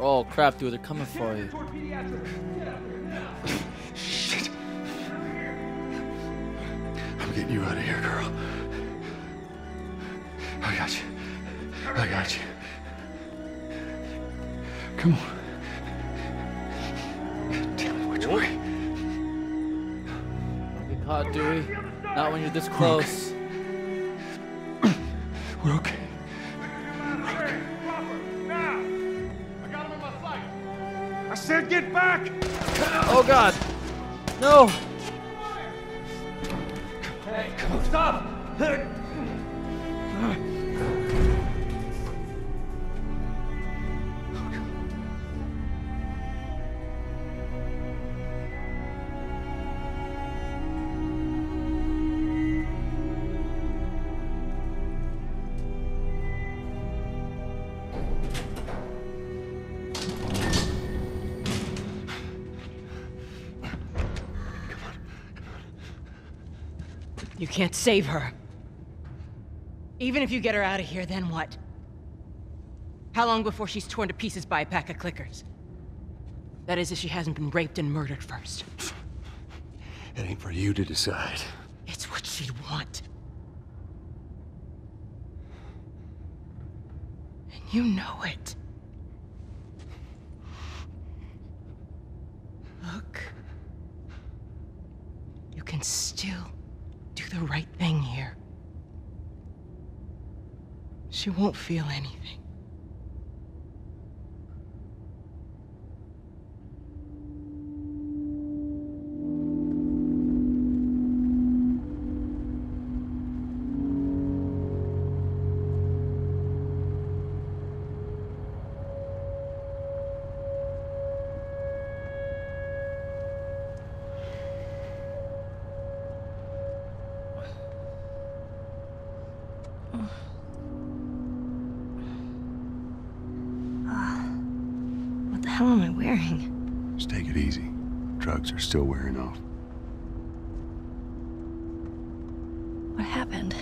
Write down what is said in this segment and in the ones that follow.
Oh crap, dude, they're coming for you. Shit. I'm getting you out of here, girl. I got you. I got you. Come on. God damn it, which way? Don't get caught, Dewey. Not when you're this close. We're okay. I said get back! Oh god! No! Hey, stop! You can't save her. Even if you get her out of here, then what? How long before she's torn to pieces by a pack of clickers? That is, if she hasn't been raped and murdered first. It ain't for you to decide. It's what she'd want. And you know it. Look. You can still do the right thing here. She won't feel anything. What the hell am I wearing? Just take it easy. Drugs are still wearing off. What happened?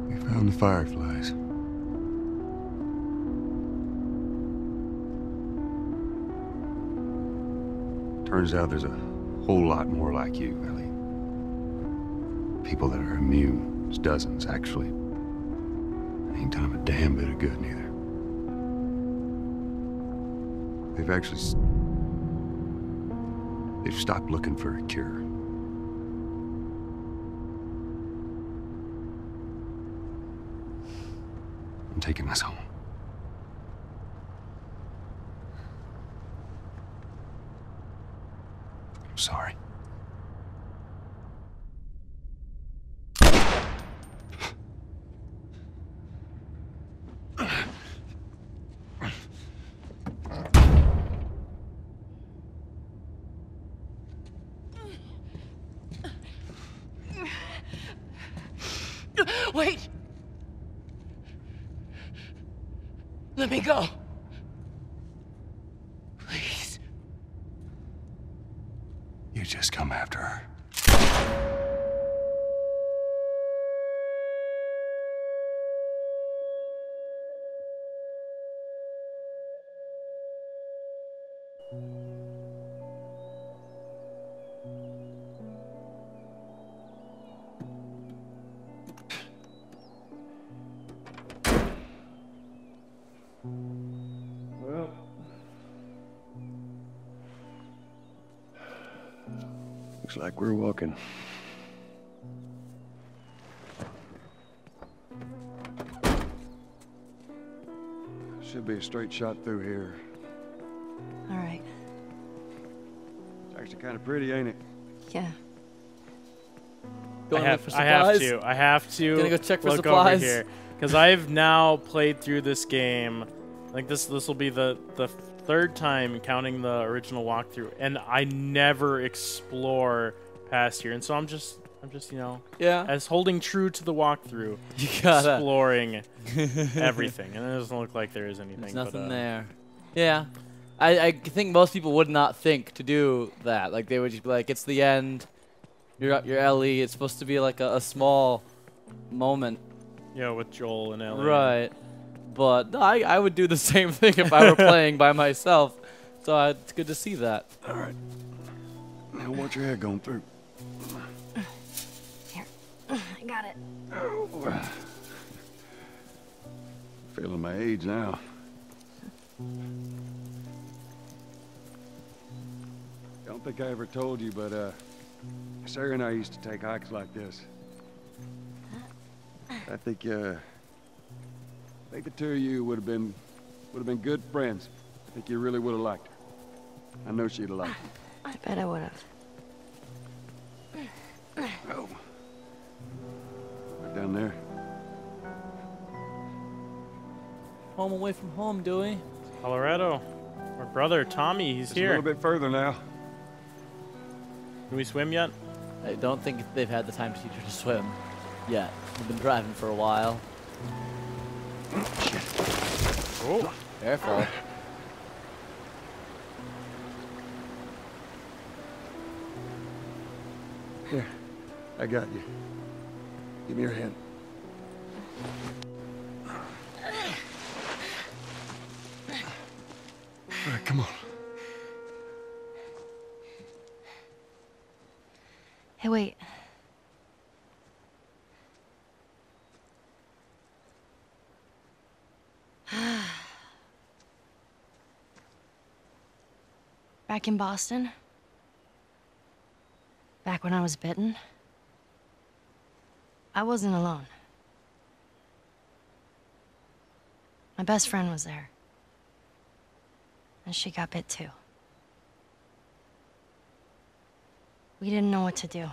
We found the fireflies. Turns out there's a whole lot more like you, Ellie. People that are immune. There's dozens, actually. Ain't done 'em a damn bit of good, neither. They've stopped looking for a cure. I'm taking us home. I'm sorry. Wait! Let me go. Please. You just come after her. Well, looks like we're walking. Should be a straight shot through here. All right. It's actually kind of pretty, ain't it? Yeah. Going to look for I have supplies? to. I have to Gonna go check for look supplies? over here because I've now played through this game. Like this will be the third time counting the original walkthrough, and I never explore past here. And so I'm just you know, Yeah. as holding true to the walkthrough, You gotta. exploring everything, and it doesn't look like there is anything. There's nothing but, there. Yeah. I think most people would not think to do that. Like, they would just be like, it's the end. You're Ellie. It's supposed to be like a small moment. Yeah, with Joel and Ellie. Right. But no, I would do the same thing if I were playing by myself. So it's good to see that. All right. Now watch your head going through. Here. I got it. Oh. Feeling my age now. Don't think I ever told you, but Sarah and I used to take hikes like this. I think the two of you would have been good friends. I think you really would have liked her. I know she'd have liked you. I bet I would have. Oh. Right down there. Home away from home, Dewey. Colorado. Our brother Tommy, he's Just here. a little bit further now. Can we swim yet? I don't think they've had the time to teach her to swim yet. We've been driving for a while. Oh. Careful. Here, I got you. Give me your hand. All right, come on. Hey, wait. Back in Boston, back when I was bitten, I wasn't alone. My best friend was there. And she got bit too. We didn't know what to do.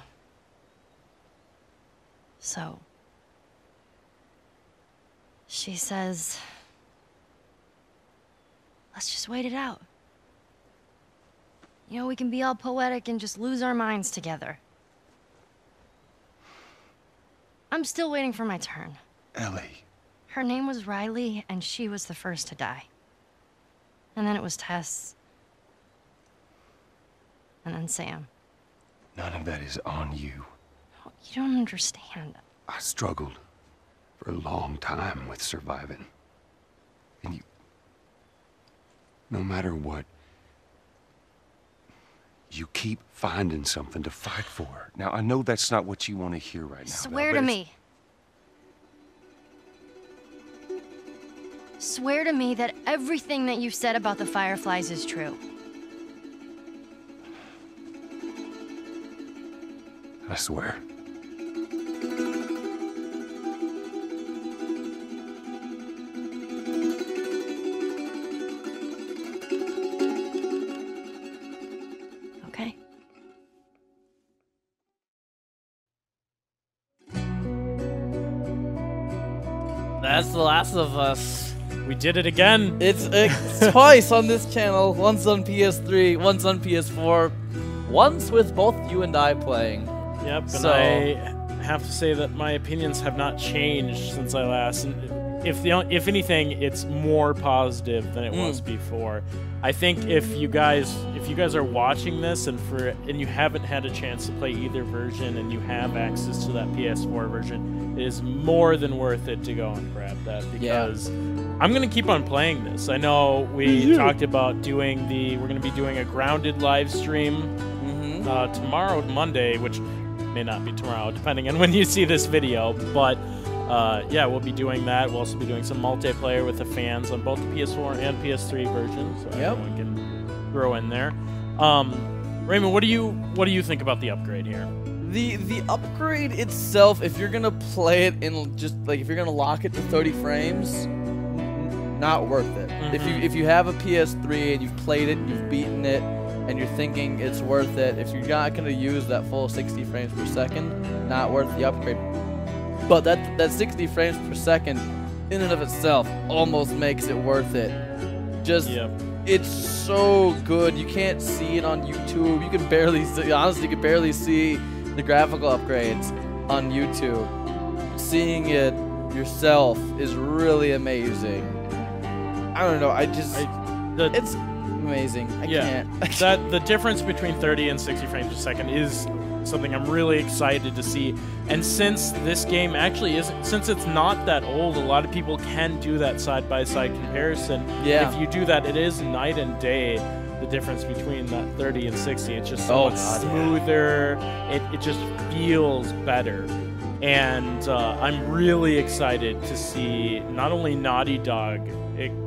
So, she says, let's just wait it out. You know, we can be all poetic and just lose our minds together. I'm still waiting for my turn. Ellie. Her name was Riley, and she was the first to die. And then it was Tess. And then Sam. None of that is on you. Oh, you don't understand. I struggled for a long time with surviving. And you... No matter what, you keep finding something to fight for. Now, I know that's not what you want to hear right now. Swear but to it's- me. Swear to me that everything that you've said about the Fireflies is true. I swear. Okay? That's The Last of Us. We did it again. It's twice on this channel. Once on PS3, once on PS4. Once with both you and I playing. Yep, and So- I have to say that my opinions have not changed since I last. And if anything, it's more positive than it was before. I think if you guys are watching this and you haven't had a chance to play either version and you have access to that PS4 version, it is more than worth it to go and grab that because I'm gonna keep on playing this. I know we talked about we're gonna be doing a Grounded live stream tomorrow, Monday, which may not be tomorrow, depending on when you see this video. But yeah, we'll be doing that. We'll also be doing some multiplayer with the fans on both the PS4 and PS3 versions. So everyone can throw in there. Raymond, what do you think about the upgrade here? The upgrade itself, if you're gonna play it in just like if you're gonna lock it to 30 frames, not worth it. If you have a PS3 and you've played it, you've beaten it, and you're thinking it's worth it, if you're not gonna use that full 60 frames per second, not worth the upgrade. But that 60 frames per second, in and of itself, almost makes it worth it. Just. It's so good. You can't see it on YouTube. You can barely see, honestly, you can barely see the graphical upgrades on YouTube. Seeing it yourself is really amazing. I don't know. it's amazing. I can't. That the difference between 30 and 60 frames per second is something I'm really excited to see. And since this game actually isn't, since it's not that old, a lot of people can do that side-by-side comparison. Yeah. If you do that, it is night and day, the difference between that 30 and 60. It's just so much smoother. It just feels better. And I'm really excited to see not only Naughty Dog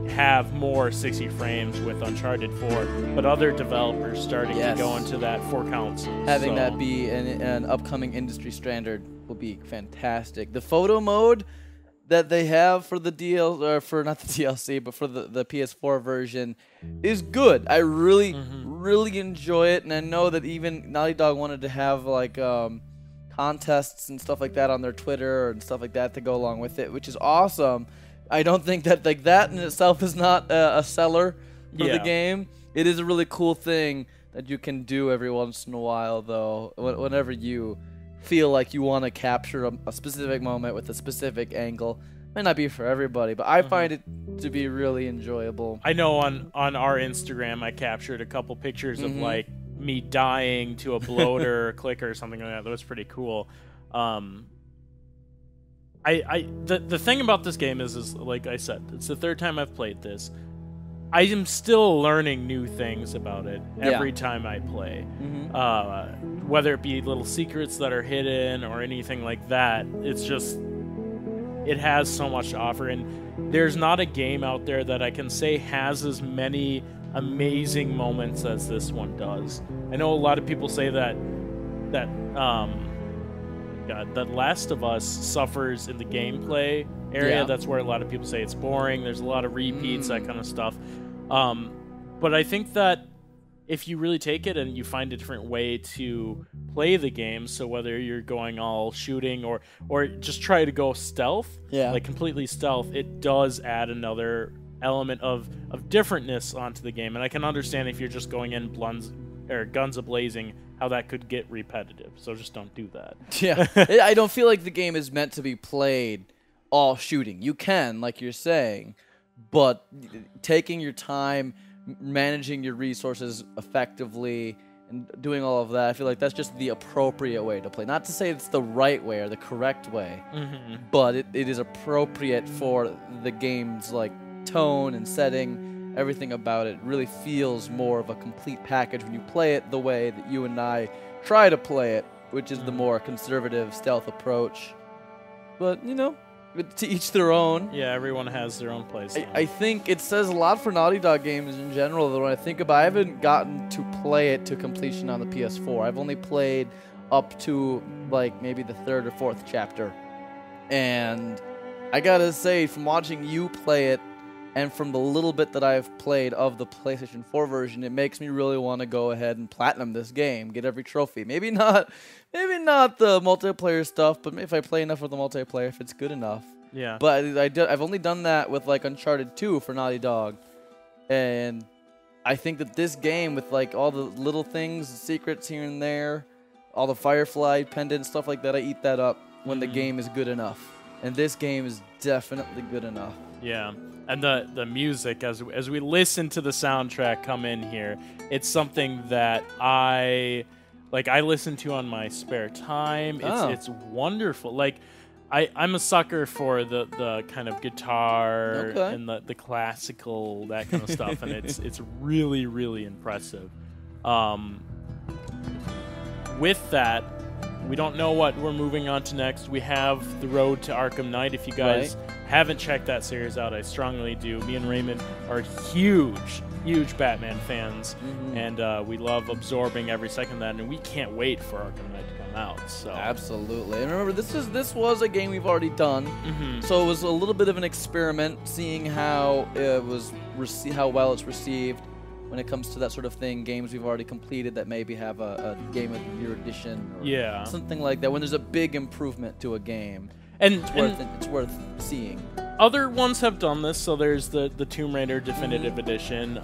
have more 60 frames with Uncharted 4, but other developers starting to go into that 4 counts. Having that be an upcoming industry standard will be fantastic. The photo mode that they have for the not the DLC, but for the PS4 version is good. I really, really enjoy it, and I know that even Naughty Dog wanted to have like contests and stuff like that on their Twitter and stuff like that to go along with it, which is awesome. I don't think that like that in itself is not a seller for the game. It is a really cool thing that you can do every once in a while, though, whenever you feel like you want to capture a specific moment with a specific angle. Might not be for everybody, but I find it to be really enjoyable. I know on our Instagram I captured a couple pictures of like me dying to a bloater clicker or something like that. That was pretty cool. The thing about this game is like I said, it's the 3rd time I've played this. I am still learning new things about it every time I play. Whether it be little secrets that are hidden or anything like that, it's just, it has so much to offer. And there's not a game out there that I can say has as many amazing moments as this one does. I know a lot of people say that Last of Us suffers in the gameplay area. That's where a lot of people say it's boring. There's a lot of repeats, that kind of stuff. But I think that if you really take it and you find a different way to play the game, so whether you're going all shooting or just try to go stealth, like completely stealth, it does add another element of differentness onto the game. And I can understand if you're just going in guns a-blazing, how that could get repetitive. So just don't do that. I don't feel like the game is meant to be played all shooting. You can, like you're saying, but taking your time, managing your resources effectively, and doing all of that, I feel like that's just the appropriate way to play. Not to say it's the right way or the correct way, but it is appropriate for the game's like tone and setting. Everything about it really feels more of a complete package when you play it the way that you and I try to play it, which is the more conservative stealth approach. But, you know, to each their own. Yeah, everyone has their own place. I think it says a lot for Naughty Dog games in general, though, when I think about it. I haven't gotten to play it to completion on the PS4. I've only played up to, like, maybe the 3rd or 4th chapter. And I gotta say, from watching you play it, and from the little bit that I've played of the PlayStation 4 version, it makes me really want to go ahead and platinum this game, get every trophy. Maybe not the multiplayer stuff, but if I play enough of the multiplayer, if it's good enough. Yeah. But I've only done that with like Uncharted 2 for Naughty Dog, and I think that this game, with like all the little things, secrets here and there, all the Firefly pendants, stuff like that, I eat that up when the game is good enough. And this game is definitely good enough. Yeah. And the music, as we listen to the soundtrack come in here, it's something that I listen to on my spare time. It's wonderful. Like, I'm a sucker for the kind of guitar and the classical, that kind of stuff, and it's really, really impressive. With that, we don't know what we're moving on to next. We have The Road to Arkham Knight. If you guys haven't checked that series out, I strongly do. Me and Raymond are huge Batman fans, and we love absorbing every second of that, and we can't wait for Arkham Knight to come out. So absolutely. And remember, this was a game we've already done, so it was a little bit of an experiment, seeing how how well it's received. When it comes to that sort of thing, games we've already completed that maybe have a Game of the Year edition or something like that, when there's a big improvement to a game, and it's worth seeing. Other ones have done this, so there's the Tomb Raider Definitive Edition.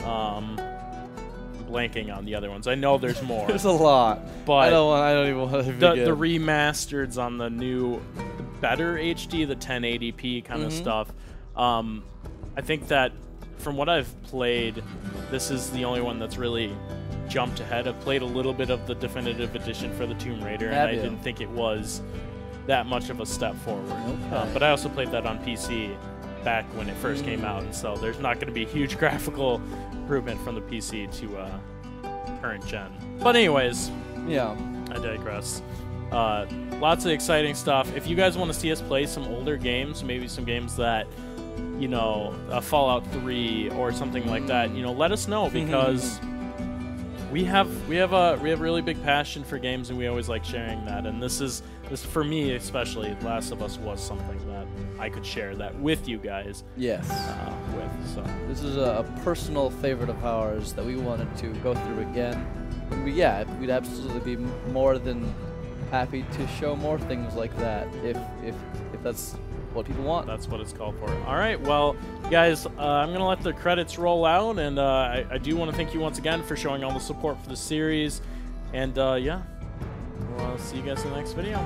Blanking on the other ones. I know there's more. There's a lot, but I don't even want to begin. The remasters on the better HD, the 1080p kind of stuff. I think that from what I've played, this is the only one that's really jumped ahead. I've played a little bit of the definitive edition for the Tomb Raider, and Have I you? didn't think it was that much of a step forward. Okay. But I also played that on PC back when it first came out, and so there's not going to be a huge graphical improvement from the PC to current gen. But anyways, Yeah. I digress. Lots of exciting stuff. If you guys want to see us play some older games, maybe some games that, you know, Fallout 3 or something like that, you know, let us know, because we have a really big passion for games, and we always like sharing that. And this for me especially, Last of Us was something that I could share that with you guys. Yes. With so This is a personal favorite of ours that we wanted to go through again. And we'd absolutely be more than happy to show more things like that if that's what people want. that's what it's called for. All right, well, guys, I'm gonna let the credits roll out, and I do want to thank you once again for showing all the support for the series. And yeah, we'll see you guys in the next video.